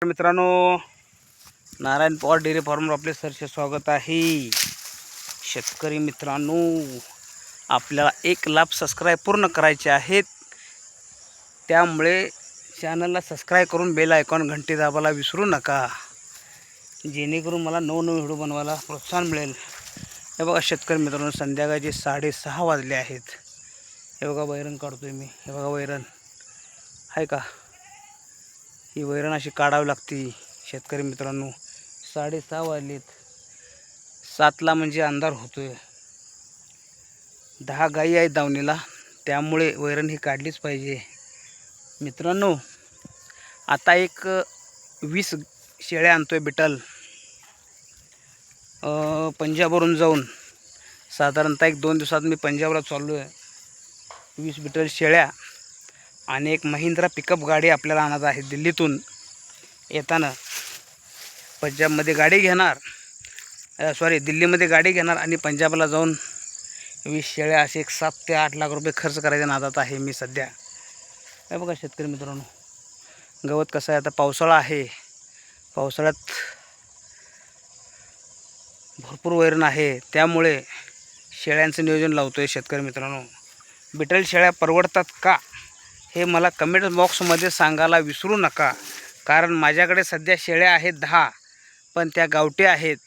मित्रांनो, नारायण पवार डेअरी फार्मवर आपले सरचे स्वागत आहे. शेतकरी मित्रांनो, आपल्याला 1 लाख सबस्क्राईब पूर्ण करायचे आहेत. त्यामुळे चॅनलला सबस्क्राईब करून बेल आयकॉन घंटी दाबायला विसरू नका, जेणेकरून मला नवनवीन व्हिडिओ बनवायला प्रोत्साहन मिळेल. हे बघा शेतकरी मित्रांनो, संध्याकाळचे 6:30 वाजले आहेत. हे बघा वैरण काढतोय मी. हे बघा वैरण आहे का, ही वैरण अशी काढावी लागते. शेतकरी मित्रांनो, 6:30 वाजलेत. 7ला म्हणजे अंधार होतोय. 10 गाई आहेत दावणीला, त्यामुळे वैरण ही काढलीच पाहिजे. मित्रांनो, आता एक 20 शेळ्या आणतोय बिटल पंजाबवरून जाऊन. साधारणतः 1-2 दिवसात मी पंजाबला चाललो आहे. 20 बिटल शेळ्या आणि एक महिंद्रा पिकअप गाडी आपल्याला आणत आहे दिल्लीतून. येताना पंजाबमध्ये गाडी घेणार, दिल्लीमध्ये गाडी घेणार आणि पंजाबला जाऊन 20 शेळ्या असे एक 7 ते 8 लाख रुपये खर्च करायच्या नादात आहे मी सध्या. हे बघा शेतकरी मित्रांनो, गवत कसं आहे. आता पावसाळा आहे, पावसाळ्यात भरपूर वैरण आहे, त्यामुळे शेळ्यांचं नियोजन लावतो आहे. शेतकरी मित्रांनो, बिटल शेळ्या परवडतात का हे मला कमेंट बॉक्समध्ये सांगायला विसरू नका. कारण माझ्याकडे सध्या शेळ्या आहेत 10, पण त्या गावठी आहेत.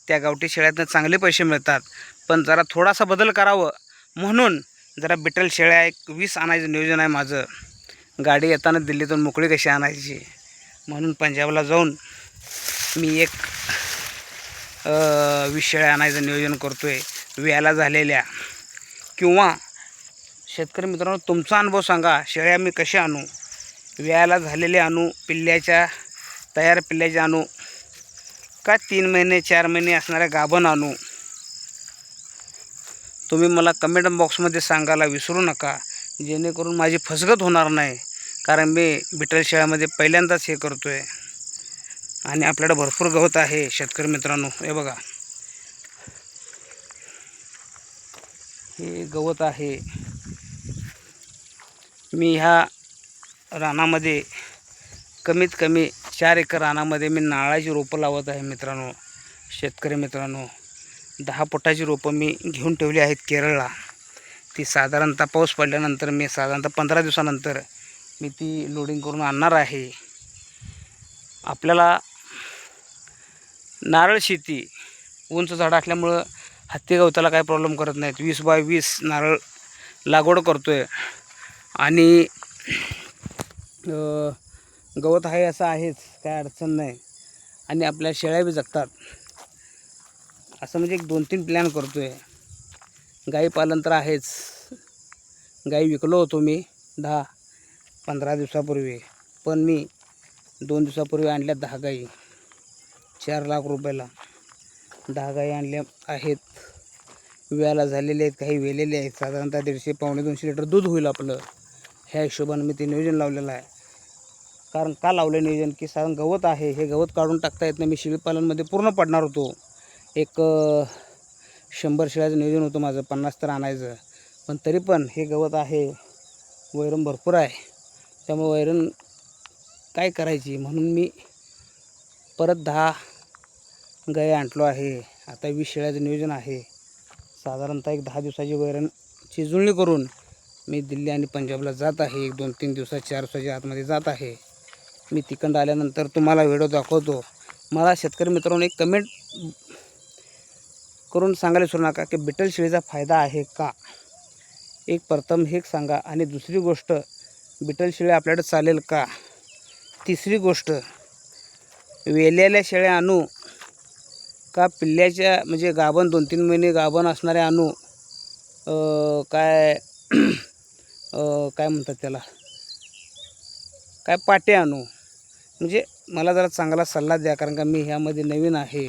त्या गावठी शेळ्यातनं चांगले पैसे मिळतात, पण जरा थोडासा बदल करावं म्हणून जरा बिटल शेळ्या एक 20 आणायचं नियोजन आहे माझं. गाडी येताना दिल्लीतून मोकळी कशी आणायची, म्हणून पंजाबला जाऊन मी एक 20 शेळ्या आणायचं नियोजन करतो आहे, व्याला झालेल्या. किंवा शेतकरी मित्रांनो, तुमचा अनुभव सांगा, शेळ्या मी कशा आणू, व्याला झालेले आणू, तयार पिल्ल्याचे आणू का 3 महिने 4 महिने असणाऱ्या गाभण आणू. तुम्ही मला कमेंट बॉक्समध्ये सांगायला विसरू नका, जेणेकरून माझी फसगत होणार नाही. कारण मी बिटल शेळ्यामध्ये पहिल्यांदाच हे करतो आहे आणि आपल्याकडे भरपूर गवत आहे. शेतकरी मित्रांनो, हे बघा, हे गवत आहे. मी ह्या रानामध्ये कमीत कमी 4 एकर रानामध्ये मी नारळाची रोपं लावत आहे. मित्रांनो, शेतकरी मित्रांनो, 10 फुटाची रोपं मी घेऊन ठेवली आहेत केरळला. ती साधारणतः पाऊस पडल्यानंतर मी साधारणतः 15 दिवसानंतर मी ती लोडिंग करून आणणार आहे. आपल्याला नारळ शेती उंच झाडं असल्यामुळं हत्ती गवताला काही प्रॉब्लेम करत नाहीत. 20 बाय 20 नारळ लागवड करतो आहे आणि गवत आहे असं आहेच, काय अडचण नाही. आणि आपल्या शेळ्या बी जगतात असं म्हणजे एक 2-3 प्लॅन करतो आहे. गाई पालन तर आहेच. गाई विकलो होतो मी 10-15 दिवसापूर्वी, पण मी 2 दिवसापूर्वी आणल्या 10 गाई 4 लाख रुपयाला. 10 गाई आणल्या आहेत, व्याला झालेले आहेत, काही वेलेले आहेत. साधारणतः 150-200 लिटर दूध होईल आपलं. ह्या हिशोबानं मी ते नियोजन लावलेलं आहे. कारण का लावलं नियोजन, की साधारण गवत आहे, हे गवत काढून टाकता येत नाही. मी शेळीपालनमध्ये पूर्ण पडणार होतो. एक 100 शेळ्याचं नियोजन होतं माझं, 50 तर आणायचं. पण तरी पण हे गवत आहे, वैरण भरपूर आहे, त्यामुळे वैरण काय करायची म्हणून मी परत 10 गाई आणलो आहे. आता 20 शेळ्याचं नियोजन आहे. साधारणतः एक 10 दिवसाची वैरणची जुळणी करून मी दिल्ली आणि पंजाबला जात आहे. 1-2-3 दिवसात 4 दिवसाच्या आतमध्ये जात आहे. मी तिकडं आल्यानंतर तुम्हाला व्हिडिओ दाखवतो. मला शेतकरी मित्रांनो, एक कमेंट करून सांगायला विसरू नका की बिटल शेळीचा फायदा आहे का. एक प्रथम हे सांगा, आणि दुसरी गोष्ट, बिटल शेळी आपल्याकडे चालेल का. तिसरी गोष्ट, वेलेल्या शेळ्या आणू का पिल्ल्याच्या म्हणजे गाभण 2-3 महिने गाभण असणाऱ्या आणू, काय म्हणतात त्याला, काय पाटे आणू. म्हणजे मला जरा चांगला सल्ला द्या, कारण का मी ह्यामध्ये नवीन आहे,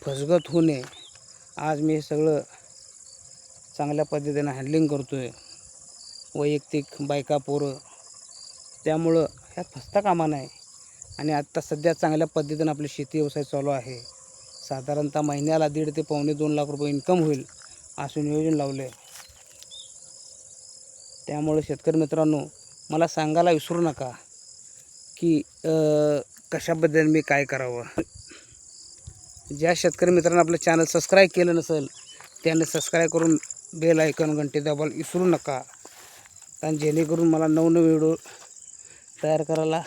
फसगत होऊ नये. आज मी हे सगळं चांगल्या पद्धतीनं हँडलिंग करतो आहे, वैयक्तिक बायका पोरं, त्यामुळं ह्यात फसता कामा नाही. आणि आत्ता सध्या चांगल्या पद्धतीनं आपली शेती व्यवसाय चालू आहे. साधारणतः महिन्याला 1.5 ते पावणे 2 लाख रुपये इन्कम होईल असं नियोजन लावलं आहे. त्यामुळे शेतकरी मित्रांनो, मला सांगायला विसरू नका की कशाबद्दल मी काय करावं. ज्या शेतकरी मित्रांनो आपलं चॅनल सबस्क्राईब केलं नसेल त्याने सबस्क्राईब करून बेल आयकॉन घंटी दाबायला विसरू नका, कारण जेणेकरून मला नवनवीन व्हिडिओ तयार करायला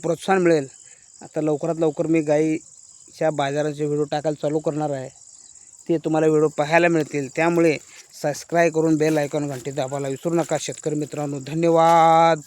प्रोत्साहन मिळेल. आता लवकरात लवकर मी गाईच्या बाजाराचे व्हिडिओ टाकायला चालू करणार आहे, ते तुम्हाला व्हिडिओ पाहायला मिळतील. त्यामुळे सबस्क्राईब करून बेल आयकॉन घंटी दाबायला विसरू नका शेतकरी मित्रांनो. धन्यवाद.